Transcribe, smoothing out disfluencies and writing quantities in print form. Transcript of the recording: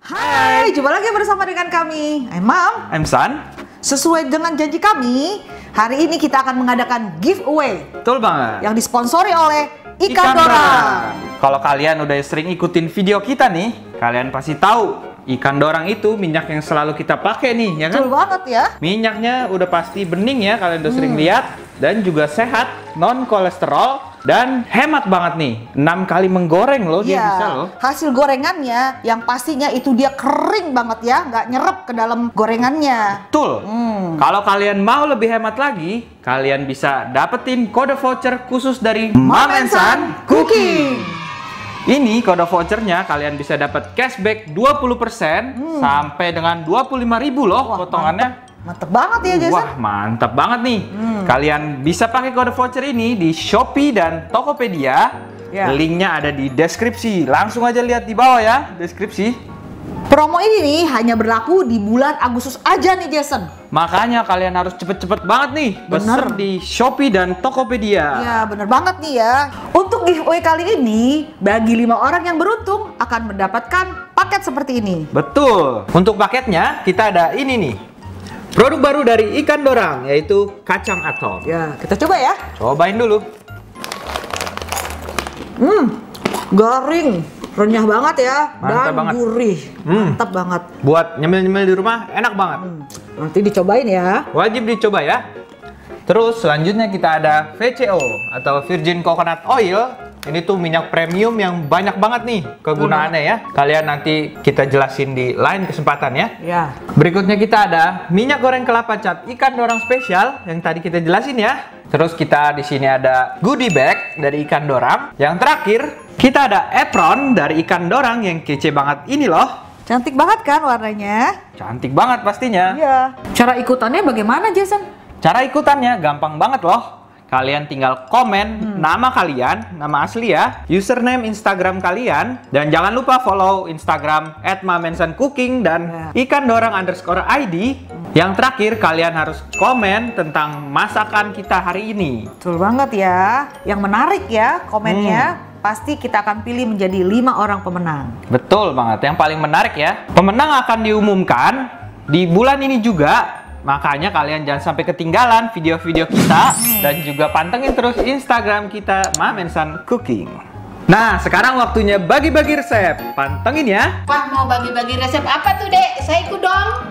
Hai, jumpa lagi bersama dengan kami. I'm Mam. I'm San. Sesuai dengan janji kami, hari ini kita akan mengadakan giveaway. Betul banget. Yang disponsori oleh Ikan Dorang. Kalau kalian udah sering ikutin video kita nih, kalian pasti tahu ikan dorang itu minyak yang selalu kita pakai nih, ya kan? Betul banget ya. Minyaknya udah pasti bening ya, kalian udah sering lihat. Dan juga sehat, non kolesterol, dan hemat banget nih. 6 kali menggoreng loh, dia bisa loh. Hasil gorengannya yang pastinya itu dia kering banget ya, nggak nyerap ke dalam gorengannya. Betul. Kalau kalian mau lebih hemat lagi, kalian bisa dapetin kode voucher khusus dari Mam and San Cooking. Ini kode vouchernya kalian bisa dapat cashback 20% sampai dengan 25.000 loh. Wah, potongannya. Mantep banget ya Jason. Wah, mantap banget nih. Kalian bisa pakai kode voucher ini di Shopee dan Tokopedia. Linknya ada di deskripsi. Langsung aja lihat di bawah ya, deskripsi. Promo ini nih hanya berlaku di bulan Agustus aja nih Jason. Makanya kalian harus cepet-cepet banget nih peser di Shopee dan Tokopedia. Ya bener banget nih ya. Untuk giveaway kali ini, bagi 5 orang yang beruntung akan mendapatkan paket seperti ini. Betul. Untuk paketnya kita ada ini nih. Produk baru dari Ikan Dorang, yaitu kacang atom. Ya, kita coba ya. Cobain dulu. Garing, renyah banget ya. Mantap dan banget. Gurih. Mantap banget. Buat nyemil-nyemil di rumah, enak banget. Nanti dicobain ya. Wajib dicoba ya. Terus selanjutnya kita ada VCO atau Virgin Coconut Oil. Ini tuh minyak premium yang banyak banget nih kegunaannya ya. Kalian nanti kita jelasin di lain kesempatan ya. Ya. Berikutnya kita ada minyak goreng kelapa cat Ikan Dorang spesial yang tadi kita jelasin ya. Terus kita di sini ada goodie bag dari Ikan Dorang. Yang terakhir kita ada apron dari Ikan Dorang yang kece banget ini loh. Cantik banget kan warnanya? Cantik banget pastinya. Iya. Cara ikutannya bagaimana Jason? Cara ikutannya gampang banget loh. Kalian tinggal komen nama kalian, nama asli ya, username Instagram kalian, dan jangan lupa follow Instagram @mamandsancooking dan ikandorang_id. Yang terakhir kalian harus komen tentang masakan kita hari ini. Betul banget ya. Yang menarik ya komennya. Pasti kita akan pilih menjadi 5 orang pemenang. Betul banget. Yang paling menarik ya, pemenang akan diumumkan di bulan ini juga. Makanya kalian jangan sampai ketinggalan video-video kita dan juga pantengin terus Instagram kita Mam and San Cooking. Nah, sekarang waktunya bagi-bagi resep. Pantengin ya. Wah, mau bagi-bagi resep apa tuh, Dek? Saya ikut dong.